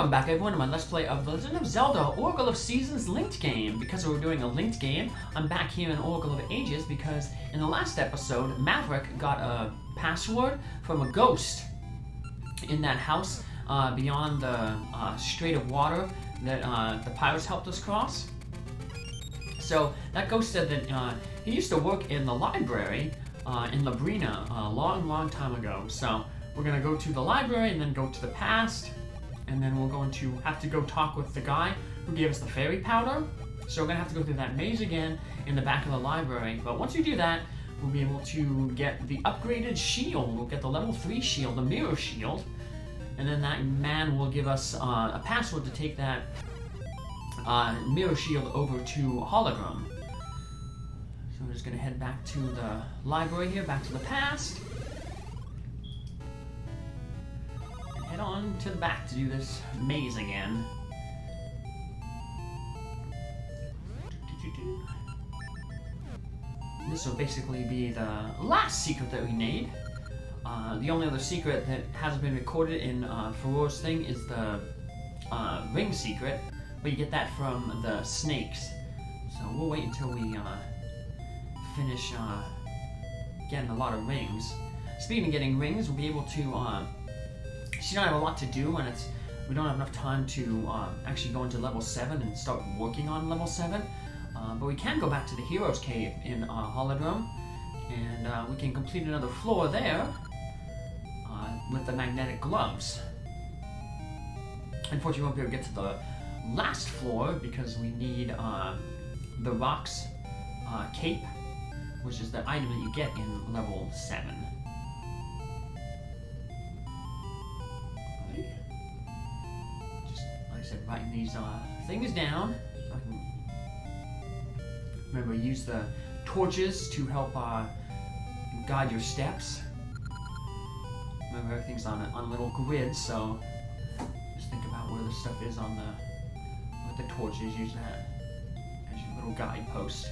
Welcome back everyone to my Let's Play of The Legend of Zelda Oracle of Seasons linked game. Because we're doing a linked game, I'm back here in Oracle of Ages because in the last episode, Maverick got a password from a ghost in that house beyond the Strait of Water that the pirates helped us cross. So that ghost said that he used to work in the library in Labrynna a long time ago. So we're going to go to the library and then go to the past. And then we're going to have to go talk with the guy who gave us the fairy powder. So we're going to have to go through that maze again in the back of the library. But once we do that, we'll be able to get the upgraded shield. We'll get the level 3 shield, the mirror shield. And then that man will give us a password to take that mirror shield over to Holodrum. So we're just going to head back to the library here, back to the past. Head on to the back to do this maze again. This will basically be the last secret that we need. The only other secret that hasn't been recorded in Farore's thing is the ring secret, but you get that from the snakes. So we'll wait until we finish getting a lot of rings. Speaking of getting rings, we'll be able to she don't have a lot to do, and we don't have enough time to actually go into level 7 and start working on level 7. But we can go back to the Hero's Cave in Holodrum, and we can complete another floor there with the magnetic gloves. Unfortunately, we won't be able to get to the last floor because we need the Rock's cape, which is the item that you get in level 7. Writing these things down. I can remember, use the torches to help guide your steps. Remember, everything's on a little grid, so just think about where the stuff is on with the torches. Use that as your little guidepost.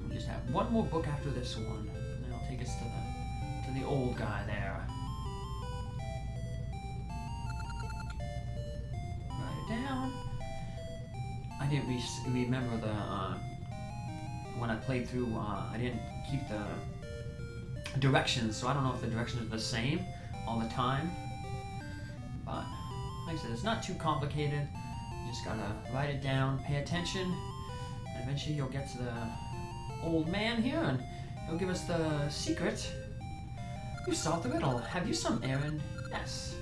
We just have one more book after this one, and then it'll take us to the old guy there. Down. I didn't remember when I played through, I didn't keep the directions, so I don't know if the directions are the same all the time. But, like I said, it's not too complicated. You just gotta write it down, pay attention, and eventually you'll get to the old man here, and he'll give us the secret. You solved the riddle. Have you some errand? Yes.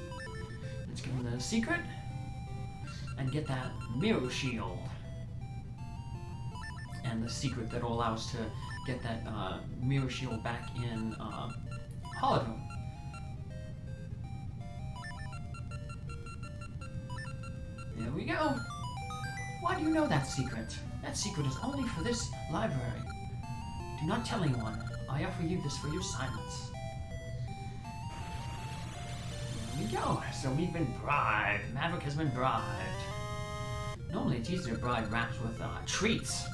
Let's give him the secret. And get that mirror shield. And the secret that will allow us to get that mirror shield back in Holodrum. There we go. Why do you know that secret? That secret is only for this library. Do not tell anyone. I offer you this for your silence. There we go. So we've been bribed. Maverick has been bribed. Normally it's easier to bribe rats with treats.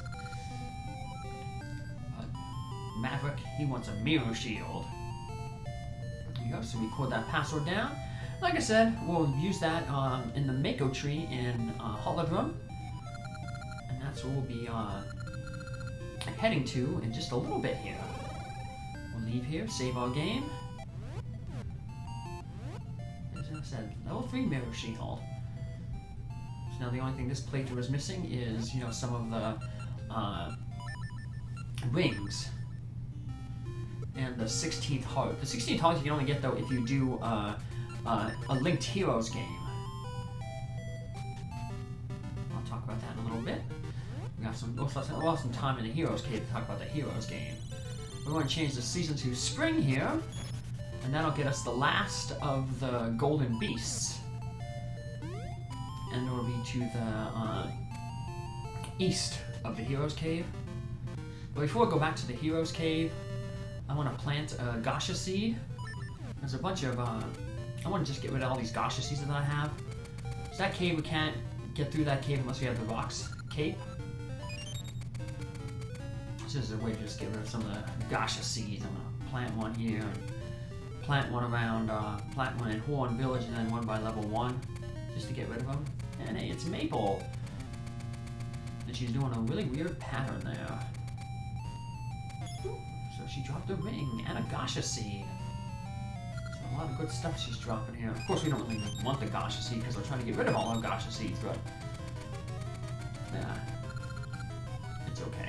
But Maverick, he wants a mirror shield. There you go. So we record that password down. Like I said, we'll use that in the Mako tree in Holodrum. And that's where we'll be heading to in just a little bit here. We'll leave here, save our game. I said, level 3 mirror shield. So now the only thing this playthrough is missing is, you know, some of the rings and the 16th heart. The 16th heart you can only get though if you do a Linked Heroes game. I'll talk about that in a little bit. We'll have some time in the Heroes Cave to talk about the Heroes game. We're going to change the season to spring here. And that'll get us the last of the golden beasts. And it'll be to the east of the Hero's Cave. But before I go back to the Hero's Cave, I want to plant a Gasha seed. There's a bunch of, I want to just get rid of all these Gasha seeds that I have. So that cave, we can't get through that cave unless we have the Rock's cape. So this is a way to just get rid of some of the Gasha seeds. I'm going to plant one here. plant one in Horn Village and then one by level 1, just to get rid of them. And hey, it's Maple. And she's doing a really weird pattern there. So she dropped a ring and a Gasha seed. So a lot of good stuff she's dropping here. Of course, we don't really want the Gasha seed because we're trying to get rid of all our Gasha seeds, but yeah, it's okay.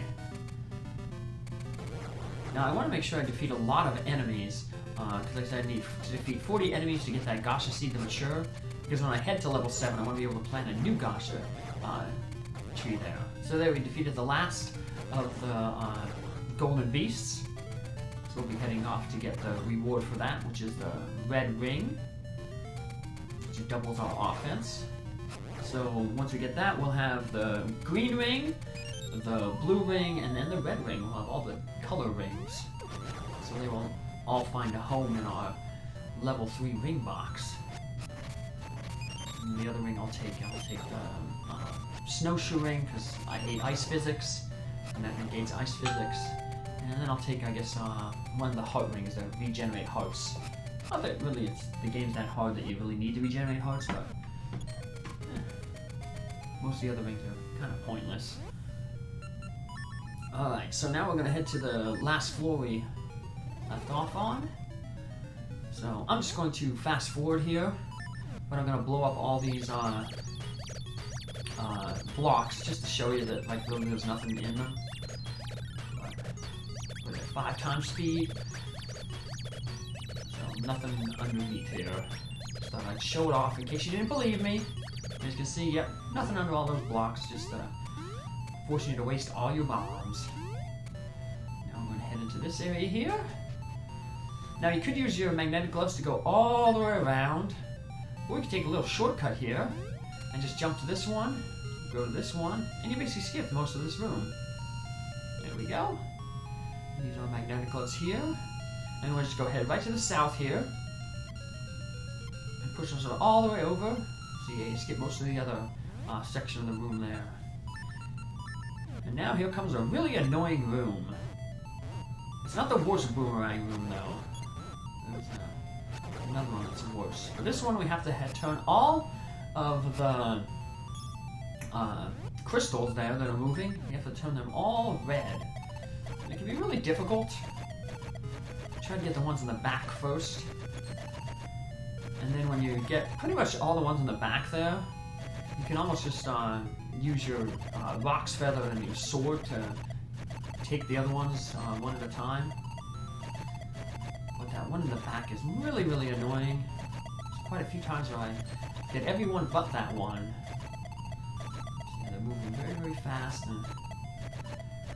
Now I want to make sure I defeat a lot of enemies, because like I said, I need to defeat 40 enemies to get that Gasha seed to mature. Because when I head to level 7, I want to be able to plant a new Gasha tree there. So there we defeated the last of the golden beasts. So we'll be heading off to get the reward for that, which is the red ring, which doubles our offense. So once we get that, we'll have the green ring, the blue ring, and then the red ring. We'll have all the color rings. So they will all find a home in our level 3 ring box. And the other ring I'll take the snowshoe ring, because I hate ice physics, and that negates ice physics. And then I'll take, I guess, one of the heart rings that regenerate hearts. Not that really the game's that hard that you really need to regenerate hearts, but most of the other rings are kind of pointless. Alright, so now we're going to head to the last floor we left off on. So I'm just going to fast forward here, but I'm going to blow up all these blocks just to show you that like really there's nothing in them. But at 5 times speed, so nothing underneath here. Just thought I'd show it off in case you didn't believe me. As you can see, yep, nothing under all those blocks, just forcing you to waste all your bombs. Now I'm going to head into this area here. Now you could use your magnetic gloves to go all the way around, or you could take a little shortcut here and just jump to this one, go to this one, and you basically skip most of this room. There we go. Use our magnetic gloves here, and we'll just go head right to the south here, and push ourselves all the way over. So yeah, you skip most of the other section of the room there. And now here comes a really annoying room. It's not the worst boomerang room though. There's another one that's worse. For this one we have to turn all of the crystals there that are moving. You have to turn them all red. It can be really difficult. Try to get the ones in the back first. And then when you get pretty much all the ones in the back there, you can almost just use your Rock's Feather and your sword to take the other ones one at a time. But that one in the back is really, really annoying. There's quite a few times where I did everyone but that one. So yeah, they're moving very, very fast. And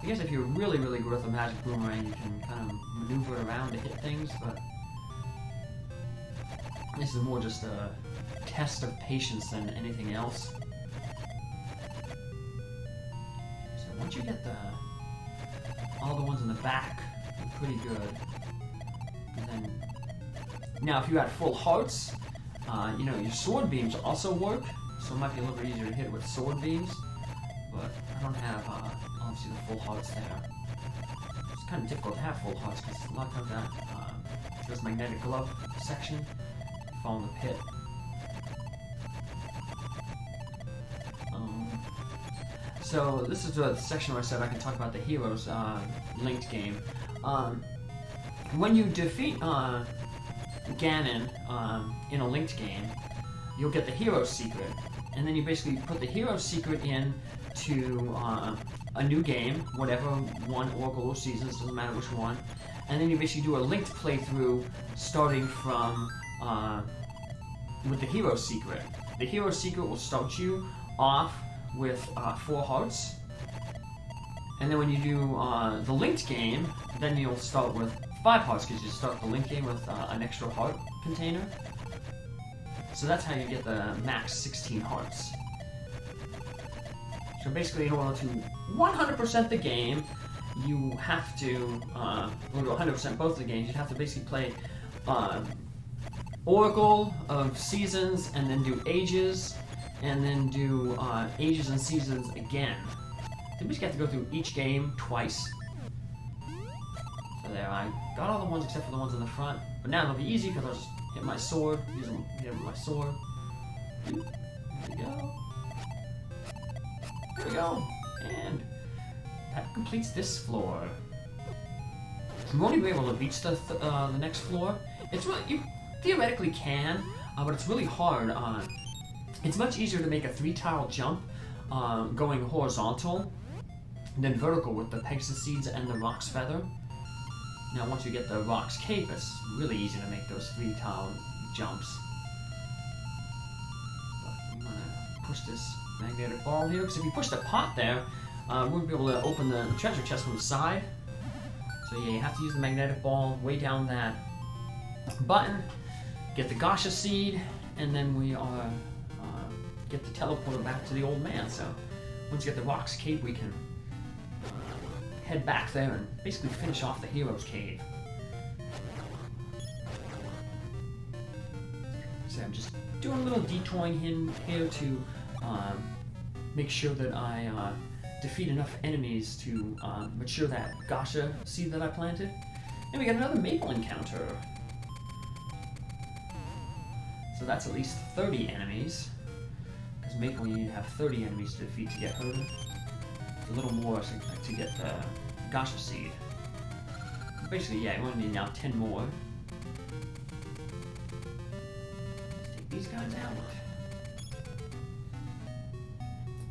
I guess if you're really, really good with the magic boomerang, you can kind of maneuver it around to hit things, but this is more just a test of patience than anything else. So once you get all the ones in the back, you're pretty good. And then, now if you had full hearts, you know, your sword beams also work, so it might be a little bit easier to hit with sword beams. But I don't have, obviously, the full hearts there. It's kind of difficult to have full hearts because a lot of times that this magnetic glove section fall in the pit. So this is the section where I said I can talk about the heroes linked game. When you defeat Ganon in a linked game, you'll get the hero secret, and then you basically put the hero secret in to a new game, whatever one, Oracle or Seasons, doesn't matter which one, and then you basically do a linked playthrough starting from with the hero secret. The hero secret will start you off with 4 hearts, and then when you do the linked game, then you'll start with 5 hearts because you start the linked game with an extra heart container. So that's how you get the max 16 hearts. So basically, in order to 100% the game, you have to, or to 100% both the games, you have to basically play Oracle of Seasons, and then do Ages, and then do Ages and Seasons again. So you basically have to go through each game twice. So there, I got all the ones except for the ones in the front. But now it'll be easy because I'll just hit my sword, hit it with my sword. There we go. There we go. And that completes this floor. You won't even be able to reach the next floor. It's really, you theoretically can, but it's really hard. It's much easier to make a 3-tile jump going horizontal than vertical with the Pegasus Seeds and the Rock's Feather. Now once you get the Rock's Cape, it's really easy to make those 3-tile jumps. But we want to push this magnetic ball here, because if you push the pot there, we won't be able to open the treasure chest from the side. So yeah, you have to use the magnetic ball way down that button, get the Gasha Seed, and then we get the teleporter back to the old man. So once you get the Rock's Cape, we can head back there and basically finish off the Hero's Cave. So I'm just doing a little detouring here to make sure that I defeat enough enemies to mature that Gasha seed that I planted. And we got another Maple encounter. So that's at least 30 enemies. Because Maple, you need to have 30 enemies to defeat to get her. It's a little more to get the Gasha seed. Basically, yeah, you only need now 10 more. Let's take these guys out.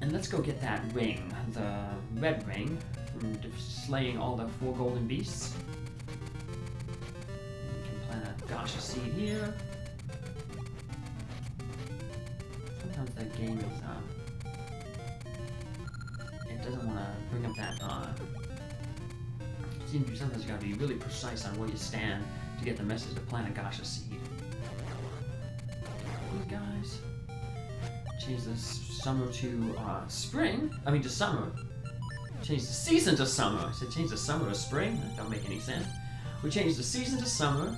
And let's go get that ring, the red ring, from slaying all the 4 golden beasts. And we can plant a Gasha seed here. Sometimes that game is, it doesn't want to bring up that, sometimes you gotta be really precise on where you stand to get the message to plant a Gasha seed. These guys. Change the summer to to summer. Change the season to summer. I said change the summer to spring? That don't make any sense. We changed the season to summer.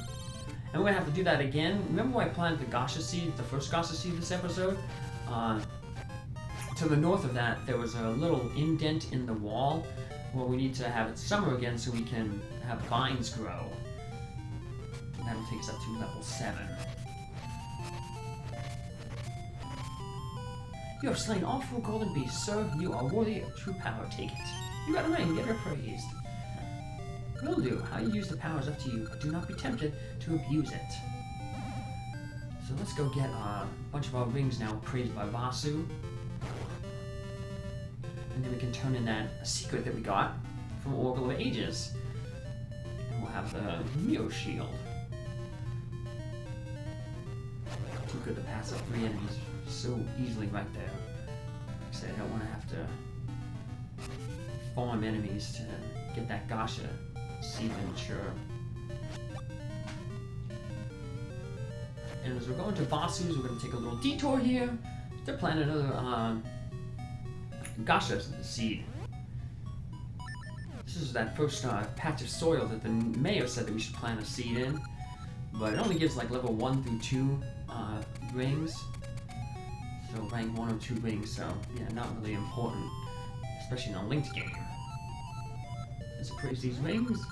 And we're gonna have to do that again. Remember when I planted the Gasha seed, the first Gasha seed this episode? To the north of that, there was a little indent in the wall where we need to have it summer again so we can have vines grow. And that'll take us up to level 7. You have slain all 4 golden beasts, sir. You are worthy of true power. Take it. You got a ring. Get her praised. Will do. How you use the power is up to you, but do not be tempted to abuse it. So let's go get a bunch of our rings now praised by Vasu. And then we can turn in that secret that we got from Oracle of Ages. And we'll have the Neo Shield. Too good to pass up 3 enemies so easily right there. Like I said, I don't want to have to farm enemies to get that Gasha seed to mature. And as we're going to Vasu's, we're going to take a little detour here to plant another Gasha seed. This is that first patch of soil that the mayor said that we should plant a seed in, but it only gives like level 1 through 2 rings, so rank 1 or 2 rings, so yeah, not really important, especially in a linked game. Let's praise these rings.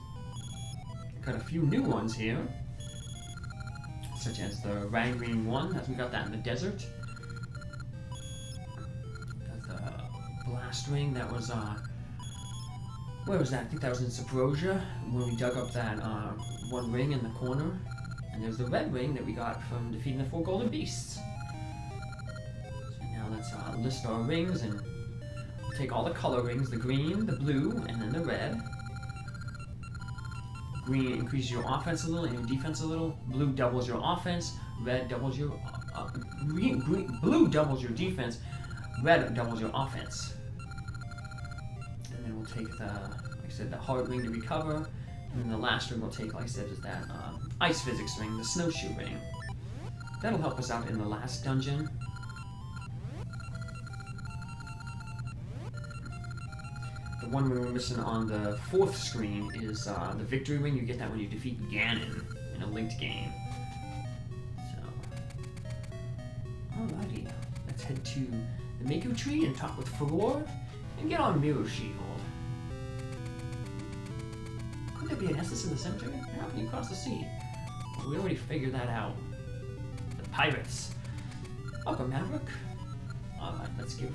Got a few new ones here, such as the Ranggreen one, as we got that in the desert. Blast ring that was where was that? I think that was in Saprosia when we dug up that one ring in the corner. And there's the red ring that we got from defeating the 4 golden beasts. So now let's list our rings, and we'll take all the color rings, the green, the blue, and then the red. Green increases your offense a little and your defense a little. Blue doubles your offense. Red doubles your blue doubles your defense. Red doubles your offense. And then we'll take the, like I said, the heart ring to recover. And then the last ring we'll take, like I said, is that ice physics ring, the snowshoe ring. That'll help us out in the last dungeon. The one we were missing on the 4th screen is the victory ring. You get that when you defeat Ganon in a linked game. So, alrighty, let's head to the Mako Tree and talk with Furore and get our Mirror Shield. Could there be an Estus in the cemetery? How can you cross the sea? Well, we already figured that out. The pirates. Welcome, Maverick. Alright, let's give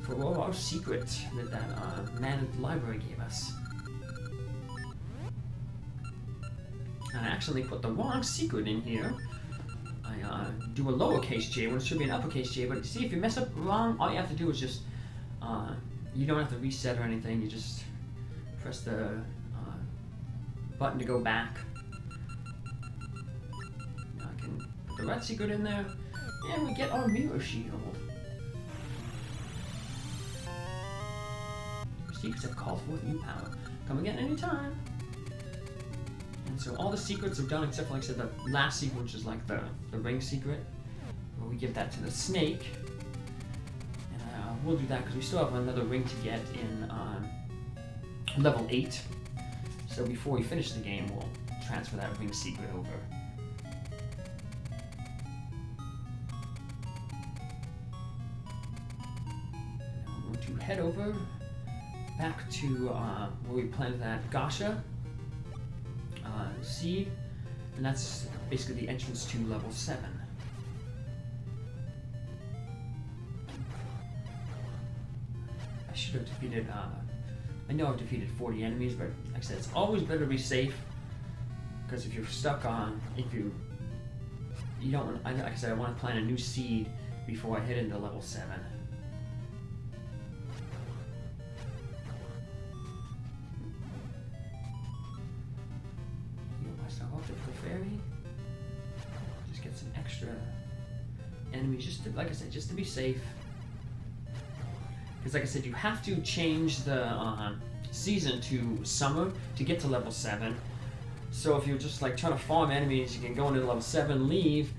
for all our secret that man at the library gave us. And I actually put the wrong secret in here. I do a lowercase j when it should be an uppercase j, but see, if you mess up wrong, all you have to do is just, you don't have to reset or anything, you just press the button to go back. Now I can put the red secret in there, and we get our mirror shield. Your secrets have called forth new power. Come again anytime. And so all the secrets are done except for, like I said, the last secret, which is like the ring secret, where we give that to the snake. And we'll do that because we still have another ring to get in level 8. So before we finish the game, we'll transfer that ring secret over. Now we're going to head over back to where we planted that Gasha seed, and that's basically the entrance to level 7. I should have defeated, I know I've defeated 40 enemies, but like I said, it's always better to be safe, because if you're stuck on, you don't want, like I said, I want to plant a new seed before I hit into level 7. Just get some extra enemies, just to, like I said, just to be safe. Because like I said, you have to change the season to summer to get to level 7. So if you're just like trying to farm enemies, you can go into level 7, leave,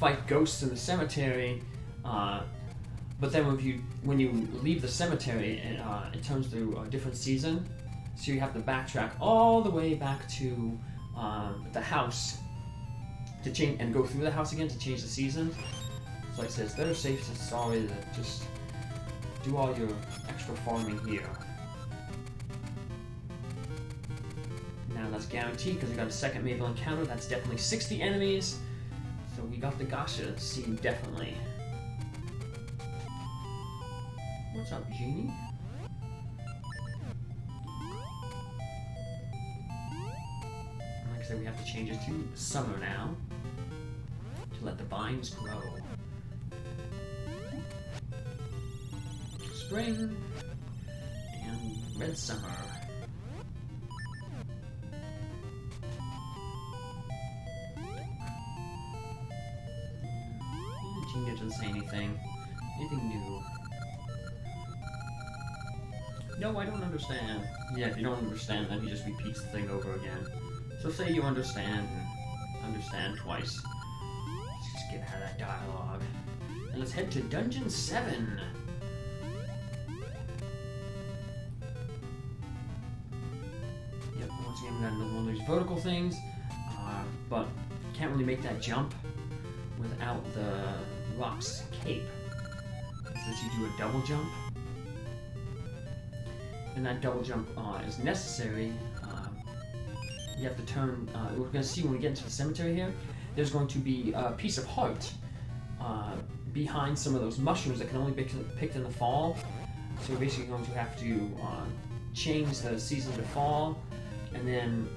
fight ghosts in the cemetery, but then when you leave the cemetery, it turns to a different season. So you have to backtrack all the way back to the house to change and go through the house again to change the season. So like I said, it's better safe than sorry to just do all your extra farming here. Now that's guaranteed because we got a second Mabel encounter. That's definitely 60 enemies. So we got the Gasha seed definitely. What's up, Genie? So we have to change it to summer now to let the vines grow. Spring and red summer. Genie doesn't say anything new. No, I don't understand. Yeah, if you don't understand, then he just repeats the thing over again. So say you understand, and understand twice. Let's just get out of that dialogue. And let's head to Dungeon 7. Yep, once again we got another one of these vertical things, but can't really make that jump without the Rock's cape. So you do a double jump. And that double jump is necessary. You have to turn, we're going to see when we get into the cemetery here, there's going to be a piece of heart behind some of those mushrooms that can only be picked in the fall. So we're basically going to have to change the season to fall, and then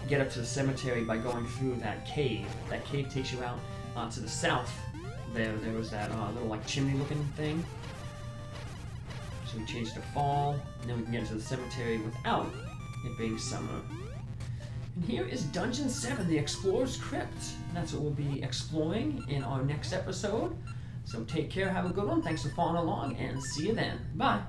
get up to the cemetery by going through that cave. That cave takes you out to the south. There was that little like chimney looking thing. So we change to fall, and then we can get into the cemetery without it being summer. And here is Dungeon 7, the Explorer's Crypt. And that's what we'll be exploring in our next episode. So take care, have a good one, thanks for following along, and see you then. Bye!